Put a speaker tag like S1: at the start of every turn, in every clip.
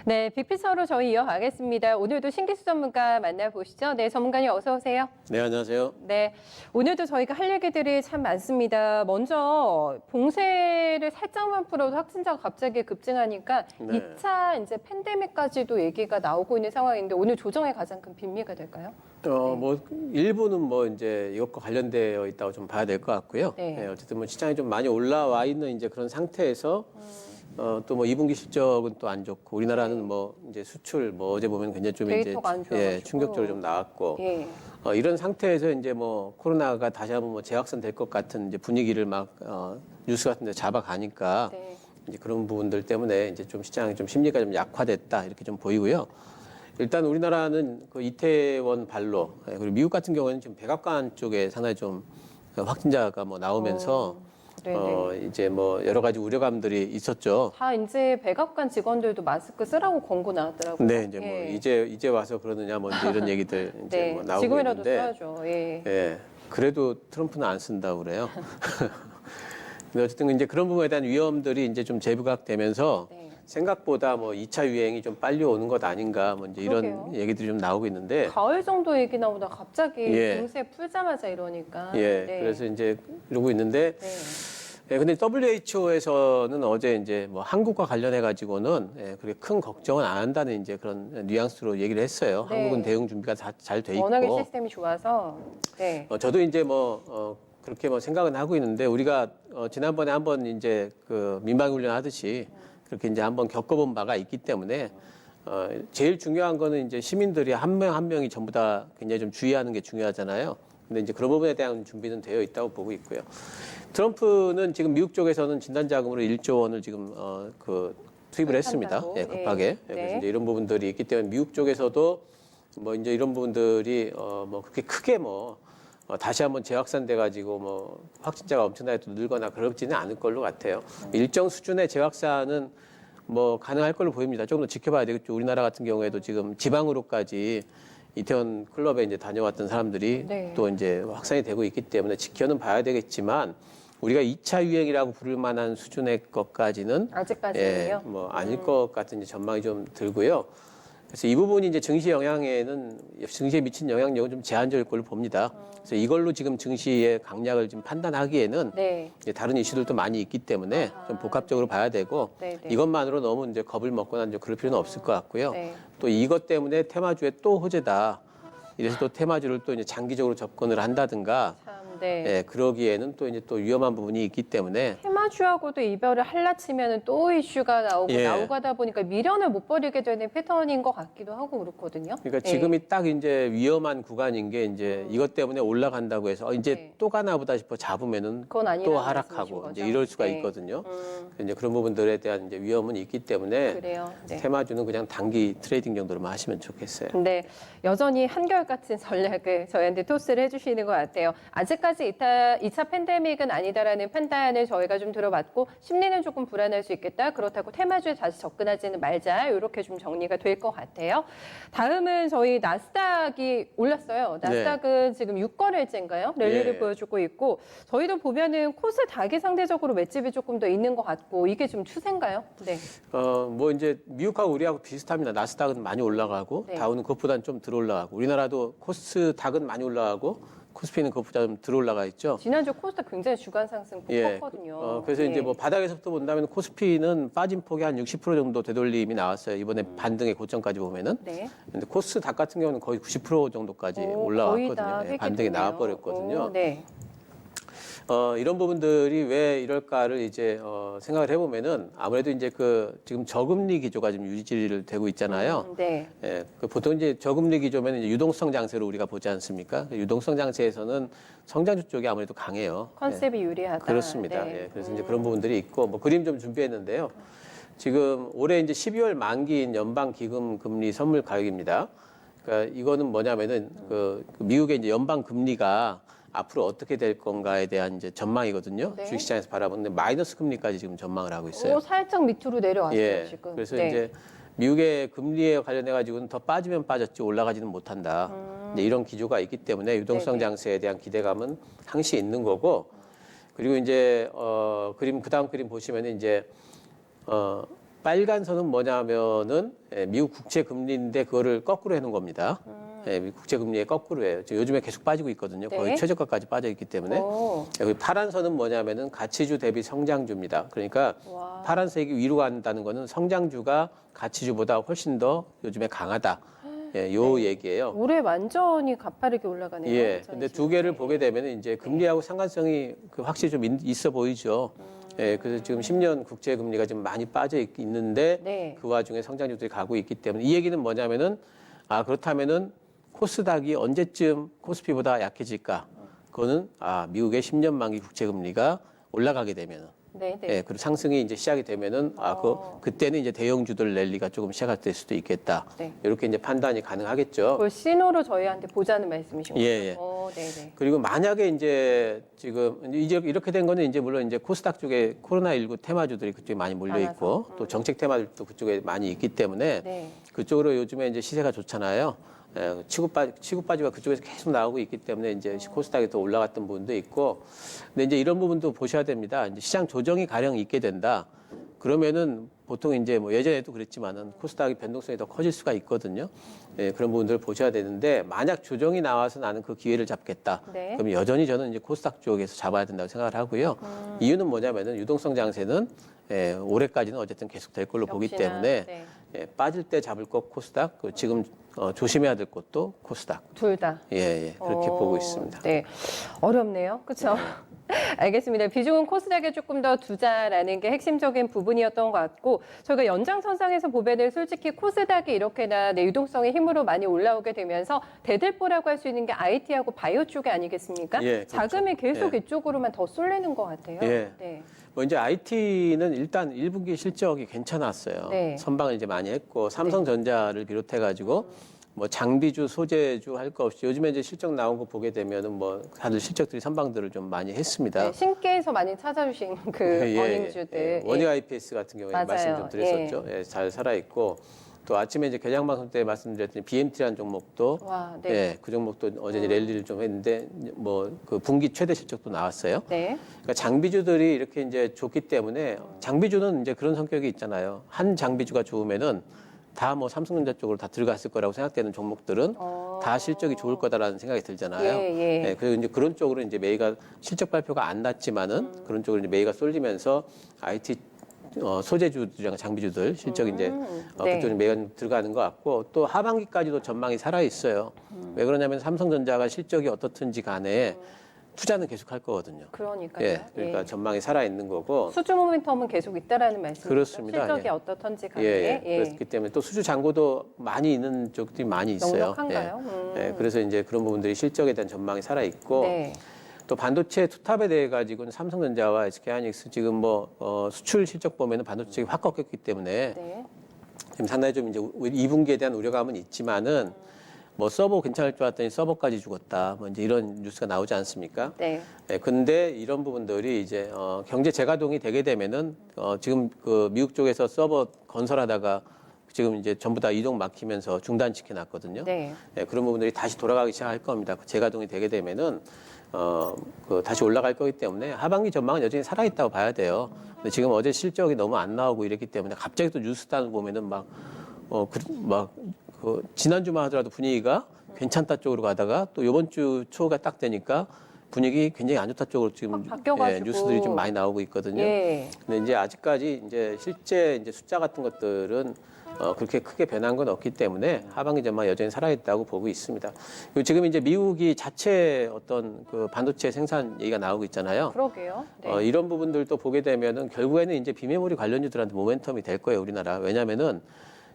S1: 네, 빅피처로 저희 이어가겠습니다. 오늘도 신기수 전문가 만나보시죠. 네, 전문가님 어서 오세요.
S2: 네, 안녕하세요.
S1: 네, 오늘도 저희가 할 얘기들이 참 많습니다. 먼저 봉쇄를 살짝만 풀어도 확진자가 갑자기 급증하니까
S2: 네.
S1: 2차 이제 팬데믹까지도 얘기가 나오고 있는 상황인데 오늘 조정의 가장 큰 빈미가 될까요?
S2: 뭐 일부는 뭐 이제 이것과 관련되어 있다고 좀 봐야 될 것 같고요.
S1: 네.
S2: 네, 어쨌든 뭐 시장이 좀 많이 올라와 있는 이제 그런 상태에서 또 뭐 2분기 실적은 또 안 좋고 우리나라는 뭐 이제 수출 뭐 어제 보면 굉장히 좀 이제
S1: 데이터가 안 좋아가지고.
S2: 충격적으로 좀 나왔고
S1: 예.
S2: 이런 상태에서 이제 뭐 코로나가 다시 한번 뭐 재확산 될 것 같은 이제 분위기를 막 뉴스 같은 데 잡아가니까
S1: 네.
S2: 이제 그런 부분들 때문에 이제 좀 시장이 좀 심리가 좀 약화됐다 이렇게 좀 보이고요. 일단 우리나라는 그 이태원 발로 그리고 미국 같은 경우에는 지금 백악관 쪽에 상당히 좀 확진자가 뭐 나오면서
S1: 네네.
S2: 이제 뭐 여러 가지 우려감들이 있었죠.
S1: 다 이제 백악관 직원들도 마스크 쓰라고 권고 나왔더라고요.
S2: 네, 이제 뭐
S1: 예.
S2: 이제 와서 그러느냐 뭐 이제 이런 얘기들 이제
S1: 네,
S2: 뭐 나오고
S1: 지금이라도
S2: 있는데,
S1: 써야죠. 예.
S2: 예, 그래도 트럼프는 안 쓴다고 그래요. 근데 어쨌든 이제 그런 부분에 대한 위험들이 이제 좀 재부각되면서
S1: 네.
S2: 생각보다 뭐 2차 유행이 좀 빨리 오는 것 아닌가 뭐 이제 이런
S1: 그러게요.
S2: 얘기들이 좀 나오고 있는데.
S1: 가을 정도 얘기 나오다 갑자기
S2: 예.
S1: 봉쇄 풀자마자 이러니까.
S2: 예,
S1: 네.
S2: 그래서 이제 이러고 있는데,
S1: 네.
S2: 예, 근데 WHO에서는 어제 이제 뭐 한국과 관련해 가지고는 그렇게 큰 걱정은 안 한다는 이제 그런 뉘앙스로 얘기를 했어요.
S1: 네.
S2: 한국은 대응 준비가 잘 돼 있고.
S1: 워낙에 시스템이 좋아서. 네.
S2: 저도 이제 뭐 그렇게 뭐 생각은 하고 있는데 우리가 지난번에 한번 이제 그 민방 훈련 하듯이 그렇게 이제 한번 겪어본 바가 있기 때문에 제일 중요한 거는 이제 시민들이 한 명 한 명이 전부 다 굉장히 좀 주의하는 게 중요하잖아요. 근데 이제 그런 부분에 대한 준비는 되어 있다고 보고 있고요. 트럼프는 지금 미국 쪽에서는 진단자금으로 1조 원을 지금 투입을 했습니다.
S1: 한다고?
S2: 예, 급하게.
S1: 네.
S2: 그래서 이제 이런 부분들이 있기 때문에 미국 쪽에서도 뭐 이제 이런 부분들이 뭐 그렇게 크게 뭐 다시 한번 재확산돼 가지고 뭐 확진자가 엄청나게 또 늘거나 그렇지는 않을 걸로 같아요. 일정 수준의 재확산은 뭐 가능할 걸로 보입니다. 조금 더 지켜봐야 되겠죠. 우리나라 같은 경우에도 지금 지방으로까지 이태원 클럽에 이제 다녀왔던 사람들이
S1: 네.
S2: 또 이제 확산이 되고 있기 때문에 지켜는 봐야 되겠지만 우리가 2차 유행이라고 부를 만한 수준의 것까지는
S1: 아직까지는요?
S2: 뭐 아닐 것 같은 이제 전망이 좀 들고요. 그래서 이 부분이 이제 증시 영향에는 증시에 미친 영향력은 좀 제한적일 걸로 봅니다. 그래서 이걸로 지금 증시의 강약을 좀 판단하기에는
S1: 네.
S2: 이제 다른 이슈들도 많이 있기 때문에 좀 복합적으로 봐야 되고
S1: 네, 네.
S2: 이것만으로 너무 이제 겁을 먹거나 이제 그럴 필요는 없을 것 같고요.
S1: 네.
S2: 또 이것 때문에 테마주에 또 호재다. 이래서 또 테마주를 또 이제 장기적으로 접근을 한다든가
S1: 참, 네.
S2: 예, 그러기에는 또 이제 또 위험한 부분이 있기 때문에
S1: 테마주하고도 이별을 할라치면은 또 이슈가 나오고
S2: 예.
S1: 나오고 하다 보니까 미련을 못 버리게 되는 패턴인 것 같기도 하고 그렇거든요.
S2: 그러니까
S1: 네.
S2: 지금이 딱 이제 위험한 구간인 게 이제 이것 때문에 올라간다고 해서 이제
S1: 네.
S2: 또 가나 보다 싶어 잡으면은
S1: 그건 아니라는
S2: 또
S1: 말씀이신
S2: 하락하고
S1: 거죠?
S2: 이제 이럴 수가
S1: 네.
S2: 있거든요. 이제 그런 부분들에 대한 이제 위험은 있기 때문에
S1: 그래요. 네.
S2: 테마주는 그냥 단기 트레이딩 정도로만 하시면 좋겠어요.
S1: 근데 여전히 한결같은 전략을 저희한테 토스를 해주시는 것 같아요. 아직까지 2차 팬데믹은 아니다라는 판단을 저희가 좀 들어봤고 심리는 조금 불안할 수 있겠다. 그렇다고 테마주에 다시 접근하지는 말자. 이렇게 좀 정리가 될 것 같아요. 다음은 저희 나스닥이 올랐어요. 나스닥은 지금 6거래일째인가요? 랠리를
S2: 예.
S1: 보여주고 있고 저희도 보면은 코스닥이 상대적으로 맷집이 조금 더 있는 것 같고 이게 좀 추세인가요? 네.
S2: 뭐 이제 미국하고 우리하고 비슷합니다. 나스닥은 많이 올라가고
S1: 네.
S2: 다우는 그것보다는 좀 덜 올라가고 우리나라도 코스닥은 많이 올라가고 코스피는 그것보다 좀 덜 올라가 있죠.
S1: 지난주 코스닥 굉장히 주간 상승 컸거든요.
S2: 그래서
S1: 예.
S2: 이제 뭐 바닥에서부터 본다면 코스피는 빠진 폭이 한 60% 정도 되돌림이 나왔어요. 이번에 반등의 고점까지 보면은.
S1: 네.
S2: 근데 코스닥 같은 경우는 거의 90% 정도까지
S1: 거의 다
S2: 올라왔거든요. 예,
S1: 회귀
S2: 반등이
S1: 됐네요.
S2: 나와버렸거든요.
S1: 네.
S2: 이런 부분들이 왜 이럴까를 이제 생각을 해보면은 아무래도 이제 그 지금 저금리 기조가 지금 유지를 되고 있잖아요.
S1: 네.
S2: 예, 그 보통 이제 저금리 기조면 이제 유동성 장세로 우리가 보지 않습니까? 그 유동성 장세에서는 성장주 쪽이 아무래도 강해요.
S1: 컨셉이 유리하다.
S2: 그렇습니다.
S1: 네.
S2: 예, 그래서 이제 그런 부분들이 있고 뭐 그림 좀 준비했는데요. 지금 올해 이제 12월 만기인 연방 기금 금리 선물 가격입니다. 그러니까 이거는 뭐냐면은 그 미국의 이제 연방 금리가 앞으로 어떻게 될 건가에 대한 이제 전망이거든요.
S1: 네.
S2: 주식시장에서 바라보는데 마이너스 금리까지 지금 전망을 하고 있어요.
S1: 살짝 밑으로 내려왔어요,
S2: 예.
S1: 지금.
S2: 그래서
S1: 네.
S2: 이제 미국의 금리에 관련해 가지고는 더 빠지면 빠졌지 올라가지는 못한다. 이제 이런 기조가 있기 때문에 유동성
S1: 네네.
S2: 장세에 대한 기대감은 항시 있는 거고 그리고 이제 그다음 그림 보시면은 이제 빨간 선은 뭐냐면은 미국 국채 금리인데 그거를 거꾸로 해놓은 겁니다. 미국 국채 금리의 거꾸로예요. 요즘에 계속 빠지고 있거든요.
S1: 네.
S2: 거의 최저가까지 빠져 있기 때문에. 여기 파란 선은 뭐냐면은 가치주 대비 성장주입니다. 그러니까
S1: 와.
S2: 파란색이 위로 간다는 거는 성장주가 가치주보다 훨씬 더 요즘에 강하다. 요 얘기예요.
S1: 올해 완전히 가파르게 올라가네요.
S2: 예. 근데 두 개를 보게 되면 이제 금리하고 상관성이 확실히 좀 있어 보이죠. 예. 그래서 지금 10년 국채 금리가 좀 많이 빠져 있는데
S1: 네.
S2: 그 와중에 성장주들이 가고 있기 때문에 이 얘기는 뭐냐면은 그렇다면은 코스닥이 언제쯤 코스피보다 약해질까? 그거는 미국의 10년 만기 국채 금리가 올라가게 되면은
S1: 네, 네.
S2: 예, 그리고 상승이 이제 시작이 되면은 그때는 이제 대형주들 랠리가 조금 시작될 수도 있겠다.
S1: 네.
S2: 이렇게 이제 판단이 가능하겠죠.
S1: 그걸 신호로 저희한테 보자는 말씀이신 거죠?
S2: 예, 예.
S1: 네, 네.
S2: 그리고 만약에 이제 지금 이제 이렇게 된 거는 이제 물론 이제 코스닥 쪽에 코로나19 테마주들이 그쪽에 많이 몰려 있고 또 정책 테마들도 그쪽에 많이 있기 때문에
S1: 네.
S2: 그쪽으로 요즘에 이제 시세가 좋잖아요. 치고 빠지가 그쪽에서 계속 나오고 있기 때문에 이제 코스닥이 더 올라갔던 부분도 있고, 근데 이제 이런 부분도 보셔야 됩니다. 이제 시장 조정이 가령 있게 된다. 그러면은 보통 이제 뭐 예전에도 그랬지만은 코스닥이 변동성이 더 커질 수가 있거든요. 예, 그런 부분들을 보셔야 되는데 만약 조정이 나와서 나는 그 기회를 잡겠다.
S1: 네.
S2: 그럼 여전히 저는 이제 코스닥 쪽에서 잡아야 된다고 생각을 하고요. 이유는 뭐냐면은 유동성 장세는 올해까지는 어쨌든 계속 될 걸로 보기
S1: 역시나,
S2: 때문에
S1: 네.
S2: 빠질 때 잡을 것 코스닥, 지금 조심해야 될 것도 코스닥.
S1: 둘 다.
S2: 예, 그렇게 보고 있습니다.
S1: 네. 어렵네요. 그렇죠? 알겠습니다. 비중은 코스닥에 조금 더 두자라는 게 핵심적인 부분이었던 것 같고 저희가 연장선상에서 보면은 솔직히 코스닥이 이렇게나 유동성의 힘으로 많이 올라오게 되면서 대들보라고 할 수 있는 게 IT하고 바이오 쪽이 아니겠습니까?
S2: 예, 그렇죠.
S1: 자금이 계속 이쪽으로만 더 쏠리는 것 같아요.
S2: 예.
S1: 네.
S2: 뭐 이제 IT는 일단 1분기 실적이 괜찮았어요.
S1: 네.
S2: 선방을 이제 많이 했고 삼성전자를 비롯해 가지고 뭐 장비주, 소재주 할 거 없이 요즘에 이제 실적 나온 거 보게 되면은 뭐 다들 실적들이 선방들을 좀 많이 했습니다.
S1: 네, 신께에서 많이 찾아주신 그 어닝주들.
S2: 원익 IPS 같은 경우에
S1: 맞아요.
S2: 말씀 좀 드렸었죠. 잘 살아 있고 또 아침에 이제 개장 방송 때 말씀드렸더니 BMT라는 종목도
S1: 와, 네.
S2: 예, 그 종목도 어제 랠리를 좀 했는데 뭐 그 분기 최대 실적도 나왔어요.
S1: 네.
S2: 그러니까 장비주들이 이렇게 이제 좋기 때문에 장비주는 이제 그런 성격이 있잖아요. 한 장비주가 좋으면은 다 뭐 삼성전자 쪽으로 다 들어갔을 거라고 생각되는 종목들은 다 실적이 좋을 거다라는 생각이 들잖아요.
S1: 예.
S2: 그리고 이제 그런 쪽으로 이제 매기가 실적 발표가 안 났지만은 그런 쪽으로 이제 매기가 쏠리면서 IT 소재주들이랑 장비주들 실적이 이제
S1: 네.
S2: 그쪽으로 매가 들어가는 것 같고 또 하반기까지도 전망이 살아 있어요. 왜 그러냐면 삼성전자가 실적이 어떻든지 간에 투자는 계속 할 거거든요.
S1: 그러니까요.
S2: 예, 그러니까 전망이 살아 있는 거고.
S1: 수주 모멘텀은 계속 있다라는 말씀이죠.
S2: 그렇습니다.
S1: 실적이
S2: 예.
S1: 어떻던지 간에.
S2: 예. 그렇기 때문에 또 수주 잔고도 많이 있는 쪽들이 많이 있어요.
S1: 넉넉한가요?
S2: 예. 그래서 이제 그런 부분들이 실적에 대한 전망이 살아 있고
S1: 네.
S2: 또 반도체 투탑에 대해 가지고는 삼성전자와 SK하이닉스 지금 뭐 수출 실적 보면은 반도체가 확 꺾였기 때문에
S1: 네.
S2: 지금 상당히 좀 이제 2분기에 대한 우려감은 있지만은 뭐 서버 괜찮을 줄 알았더니 서버까지 죽었다. 뭐 이제 이런 뉴스가 나오지 않습니까?
S1: 네.
S2: 네, 근데 이런 부분들이 이제 경제 재가동이 되게 되면은 지금 그 미국 쪽에서 서버 건설하다가 지금 이제 전부 다 이동 막히면서 중단시켜 놨거든요.
S1: 네.
S2: 네, 그런 부분들이 다시 돌아가기 시작할 겁니다. 그 재가동이 되게 되면은 다시 올라갈 거기 때문에 하반기 전망은 여전히 살아 있다고 봐야 돼요. 근데 지금 어제 실적이 너무 안 나오고 이랬기 때문에 갑자기 또 뉴스단 보면은 지난주만 하더라도 분위기가 괜찮다 쪽으로 가다가 또 이번 주 초가 딱 되니까 분위기 굉장히 안 좋다 쪽으로 지금
S1: 바뀌어가지고.
S2: 뉴스들이 좀 많이 나오고 있거든요.
S1: 예.
S2: 근데 이제 아직까지 이제 실제 이제 숫자 같은 것들은 그렇게 크게 변한 건 없기 때문에 하반기 전망 여전히 살아있다고 보고 있습니다. 그리고 지금 이제 미국이 자체 어떤 그 반도체 생산 얘기가 나오고 있잖아요.
S1: 그러게요. 네.
S2: 이런 부분들도 보게 되면은 결국에는 이제 비메모리 관련주들한테 모멘텀이 될 거예요, 우리나라. 왜냐면은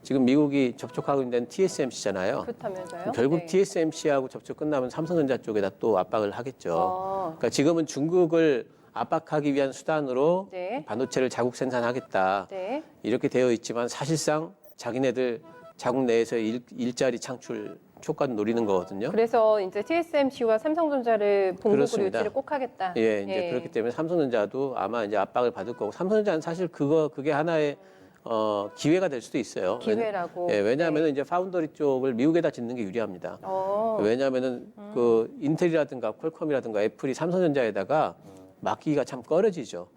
S2: 지금 미국이 접촉하고 있는 TSMC잖아요.
S1: 그렇다면서요?
S2: 결국
S1: 네.
S2: TSMC하고 접촉 끝나면 삼성전자 쪽에다 또 압박을 하겠죠. 그러니까 지금은 중국을 압박하기 위한 수단으로
S1: 네.
S2: 반도체를 자국 생산하겠다.
S1: 네.
S2: 이렇게 되어 있지만 사실상 자기네들 자국 내에서 일자리 창출 효과를 노리는 거거든요.
S1: 그래서 이제 TSMC와 삼성전자를 본국으로
S2: 그렇습니다.
S1: 유치를 꼭 하겠다.
S2: 예, 이제 그렇기 때문에 삼성전자도 아마 이제 압박을 받을 거고 삼성전자는 사실 그게 하나의 기회가 될 수도 있어요.
S1: 기회라고.
S2: 왜냐하면 이제 파운더리 쪽을 미국에다 짓는 게 유리합니다. 왜냐하면은 그 인텔이라든가 퀄컴이라든가 애플이 삼성전자에다가 맡기기가 참 꺼려지죠.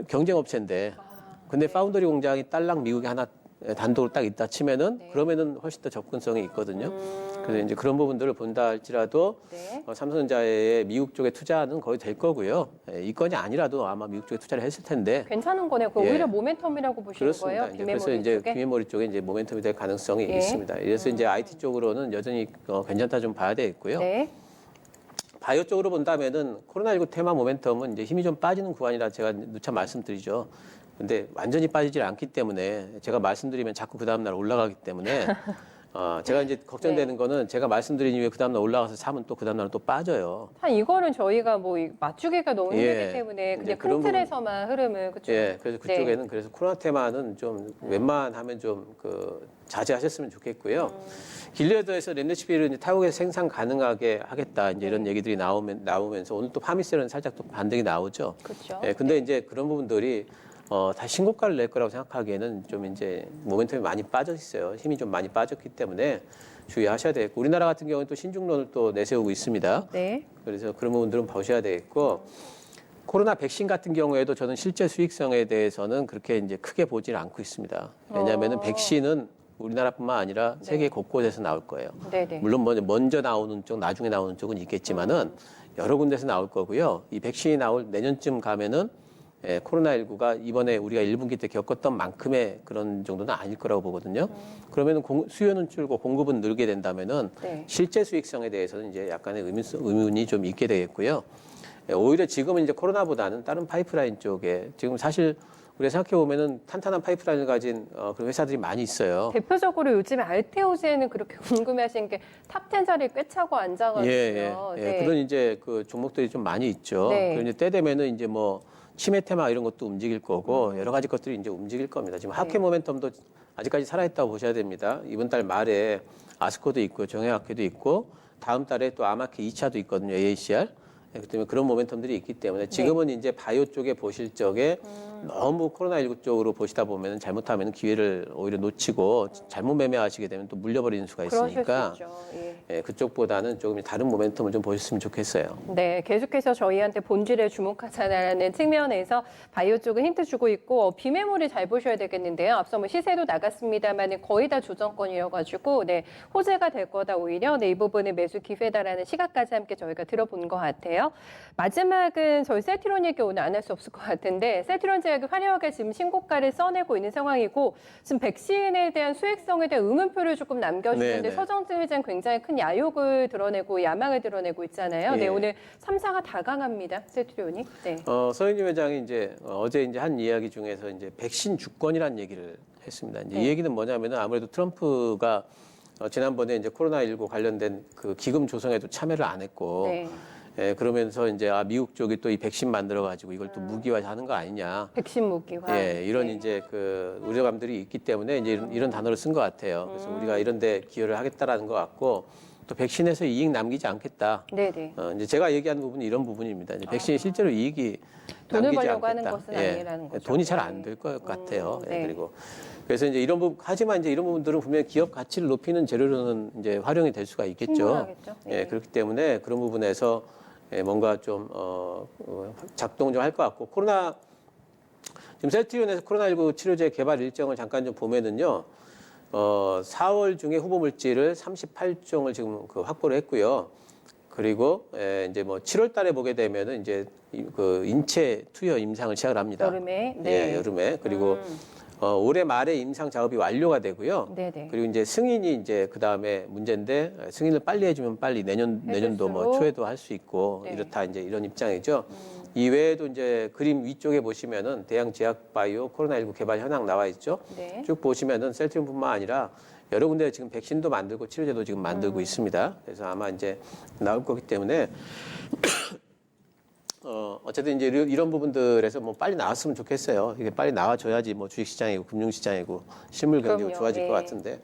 S2: 경쟁 업체인데 근데 파운드리 공장이 딸랑 미국에 하나 단독으로 딱 있다 치면은
S1: 네.
S2: 그러면은 훨씬 더 접근성이 있거든요. 그래서 이제 그런 부분들을 본다 할지라도
S1: 네.
S2: 삼성전자의 미국 쪽에 투자는 거의 될 거고요. 이 건이 아니라도 아마 미국 쪽에 투자를 했을 텐데.
S1: 괜찮은 거네요. 그
S2: 예.
S1: 오히려 모멘텀이라고 보시는
S2: 그렇습니다.
S1: 거예요?
S2: 이제 그래서
S1: 비메모리
S2: 이제
S1: 쪽에?
S2: 비메모리 쪽에 이제 모멘텀이 될 가능성이
S1: 예.
S2: 있습니다. 그래서 이제 IT 쪽으로는 여전히 괜찮다 좀 봐야 되겠고요.
S1: 네.
S2: 바이오 쪽으로 본다면은 코로나19 테마 모멘텀은 이제 힘이 좀 빠지는 구간이라 제가 누차 말씀드리죠. 근데 완전히 빠지질 않기 때문에 제가 말씀드리면 자꾸 그 다음날 올라가기 때문에 제가 이제 걱정되는
S1: 네.
S2: 거는 제가 말씀드린 이후에 그 다음날 올라가서 사면 또 그 다음날 또 빠져요.
S1: 한 이거는 저희가 뭐 맞추기가 너무
S2: 예.
S1: 힘들기 때문에
S2: 이제
S1: 그냥
S2: 그런
S1: 큰 틀에서만 흐름을 그렇죠.
S2: 예, 그래서 그쪽에는 그래서 코로나 테마는 좀 웬만하면 좀 자제하셨으면 좋겠고요. 길리어드에서 렘데시비를 이제 타국에서 생산 가능하게 하겠다 이제 이런 얘기들이 나오면서 오늘 또 파미셀은 살짝 또 반등이 나오죠.
S1: 그렇죠.
S2: 예, 근데 이제 그런 부분들이 다시 신고가를 낼 거라고 생각하기에는 좀 이제 모멘텀이 많이 빠져 있어요. 힘이 좀 많이 빠졌기 때문에 주의하셔야 되겠고 우리나라 같은 경우는 또 신중론을 또 내세우고 있습니다.
S1: 네.
S2: 그래서 그런 부분들은 보셔야 되겠고 코로나 백신 같은 경우에도 저는 실제 수익성에 대해서는 그렇게 이제 크게 보질 않고 있습니다. 왜냐하면 백신은 우리나라뿐만 아니라 세계 곳곳에서 나올 거예요.
S1: 네네.
S2: 물론 먼저 나오는 쪽, 나중에 나오는 쪽은 있겠지만은 여러 군데서 나올 거고요. 이 백신이 나올 내년쯤 가면은 코로나19가 이번에 우리가 1분기 때 겪었던 만큼의 그런 정도는 아닐 거라고 보거든요. 그러면은 수요는 줄고 공급은 늘게 된다면은
S1: 네.
S2: 실제 수익성에 대해서는 이제 약간의 의문이 좀 있게 되겠고요. 오히려 지금은 이제 코로나보다는 다른 파이프라인 쪽에 지금 사실 우리가 생각해 보면은 탄탄한 파이프라인을 가진 그런 회사들이 많이 있어요.
S1: 대표적으로 요즘에 알테오제는 그렇게 궁금해하시는 게 탑10 자리를 꿰차고 앉아가지고요. 네.
S2: 그런 이제 그 종목들이 좀 많이 있죠.
S1: 네.
S2: 그리고 이제 때 되면은 이제 뭐 치매 테마 이런 것도 움직일 거고 여러 가지 것들이 이제 움직일 겁니다. 지금 하케 모멘텀도 아직까지 살아있다고 보셔야 됩니다. 이번 달 말에 아스코도 있고 정형학회도 있고 다음 달에 또 아마케 2차도 있거든요. AACR. 그렇기 때문에 그런 모멘텀들이 있기 때문에 지금은 이제 바이오 쪽에 보실 적에 너무 코로나19 쪽으로 보시다 보면 잘못하면 기회를 오히려 놓치고 잘못 매매하시게 되면 또 물려버리는 수가
S1: 그러실
S2: 있으니까
S1: 수 있죠. 예.
S2: 그쪽보다는 조금 다른 모멘텀을 좀 보셨으면 좋겠어요.
S1: 네, 계속해서 저희한테 본질에 주목하자라는 측면에서 바이오 쪽은 힌트 주고 있고 비메모리 잘 보셔야 되겠는데요. 앞서 뭐 시세도 나갔습니다만 거의 다 조정권이어가지고 호재가 될 거다 오히려 이 부분은 매수 기회다라는 시각까지 함께 저희가 들어본 것 같아요. 마지막은 저희 셀트리온 얘기 오늘 안 할 수 없을 것 같은데 셀트리온 제약이 화려하게 지금 신고가를 써내고 있는 상황이고 지금 백신에 대한 수익성에 대한 의문표를 조금 남겨주는데
S2: 네네.
S1: 서정진 회장 굉장히 큰 야욕을 드러내고 야망을 드러내고 있잖아요. 네,
S2: 예.
S1: 오늘 3사가 다 강합니다. 셀트리온이. 네.
S2: 서영진 회장이 이제 어제 이제 한 이야기 중에서 이제 백신 주권이라는 얘기를 했습니다. 이제
S1: 네.
S2: 이 얘기는 뭐냐면은 아무래도 트럼프가 지난번에 이제 코로나19 관련된 그 기금 조성에도 참여를 안 했고
S1: 네.
S2: 그러면서 이제 미국 쪽이 또 이 백신 만들어 가지고 이걸 또 무기화하는 거 아니냐.
S1: 백신 무기화.
S2: 이런
S1: 네.
S2: 이제 그 우려감들이 있기 때문에 이제 이런 단어를 쓴 것 같아요. 그래서 우리가 이런데 기여를 하겠다라는 것 같고 또 백신에서 이익 남기지 않겠다.
S1: 네네.
S2: 이제 제가 얘기하는 부분이 이런 부분입니다. 이제 백신이 실제로 이익이
S1: 돈을
S2: 남기지
S1: 벌려고 하는
S2: 않겠다.
S1: 것은 아니라는 거죠.
S2: 돈이 잘 안
S1: 네.
S2: 될 것 같아요.
S1: 네.
S2: 그리고 그래서 이제 이런 부분 하지만 이제 이런 부분들은 분명히 기업 가치를 높이는 재료로는 이제 활용이 될 수가 있겠죠.
S1: 충분하겠죠. 네.
S2: 그렇기 때문에 그런 부분에서 뭔가 좀 작동 좀 할 것 같고 지금 셀트리온에서 코로나19 치료제 개발 일정을 잠깐 좀 보면은요. 4월 중에 후보 물질을 38종을 지금 확보를 했고요. 그리고 이제 뭐 7월 달에 보게 되면은 이제 그 인체 투여 임상을 시작을 합니다.
S1: 여름에. 네.
S2: 여름에. 그리고 올해 말에 임상 작업이 완료가 되고요.
S1: 네네.
S2: 그리고 이제 승인이 이제 그 다음에 문제인데 승인을 빨리 해주면 빨리 내년도 뭐
S1: 해줄수록.
S2: 초에도 할 수 있고
S1: 네.
S2: 이렇다 이제 이런 입장이죠. 이외에도 이제 그림 위쪽에 보시면은 대양제약바이오 코로나19 개발 현황 나와 있죠.
S1: 네.
S2: 쭉 보시면은 셀트리온뿐만 아니라 여러 군데 지금 백신도 만들고 치료제도 지금 만들고 있습니다. 그래서 아마 이제 나올 거기 때문에 어쨌든 이제 이런 부분들에서 뭐 빨리 나왔으면 좋겠어요. 이게 빨리 나와줘야지 뭐 주식시장이고 금융시장이고 실물 경기가
S1: 그럼요.
S2: 좋아질
S1: 네.
S2: 것 같은데.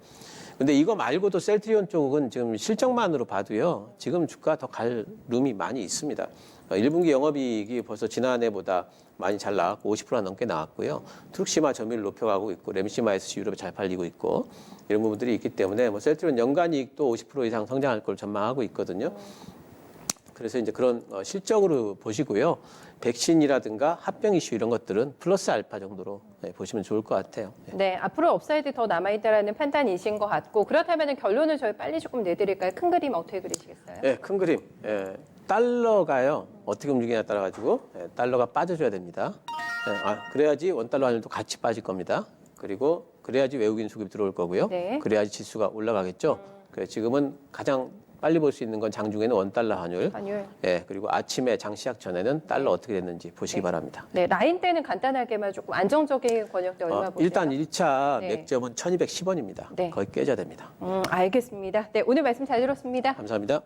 S2: 근데 이거 말고도 셀트리온 쪽은 지금 실적만으로 봐도요. 지금 주가 더 갈 룸이 많이 있습니다. 1분기 영업이익이 벌써 지난해보다 많이 잘 나왔고 50% 넘게 나왔고요. 트룩시마 점유율 높여가고 있고 램시마 SC 유럽에 잘 팔리고 있고 이런 부분들이 있기 때문에 뭐 셀트리온 연간 이익도 50% 이상 성장할 걸 전망하고 있거든요. 그래서 이제 그런 실적으로 보시고요. 백신이라든가 합병 이슈 이런 것들은 플러스 알파 정도로 보시면 좋을 것 같아요.
S1: 네, 앞으로 업사이드 더 남아있다라는 판단이신 것 같고 그렇다면 결론을 저희 빨리 조금 내드릴까요? 큰 그림 어떻게 그리시겠어요?
S2: 네, 큰 그림. 달러가요. 어떻게 움직이냐에 따라 가지고 달러가 빠져줘야 됩니다. 그래야지 원달러 환율도 같이 빠질 겁니다. 그리고 그래야지 외국인 수급이 들어올 거고요.
S1: 네.
S2: 그래야지 지수가 올라가겠죠. 그래서 지금은 가장 빨리 볼 수 있는 건 장중에는 원달러 환율. 그리고 아침에 장 시작 전에는 달러 어떻게 됐는지 보시기 바랍니다.
S1: 네, 라인 때는 간단하게만 조금 안정적인 권역대 얼마 보세요?
S2: 일단 1차
S1: 네.
S2: 맥점은 1210원입니다.
S1: 네.
S2: 거의 깨져야 됩니다.
S1: 알겠습니다. 네, 오늘 말씀 잘 들었습니다.
S2: 감사합니다.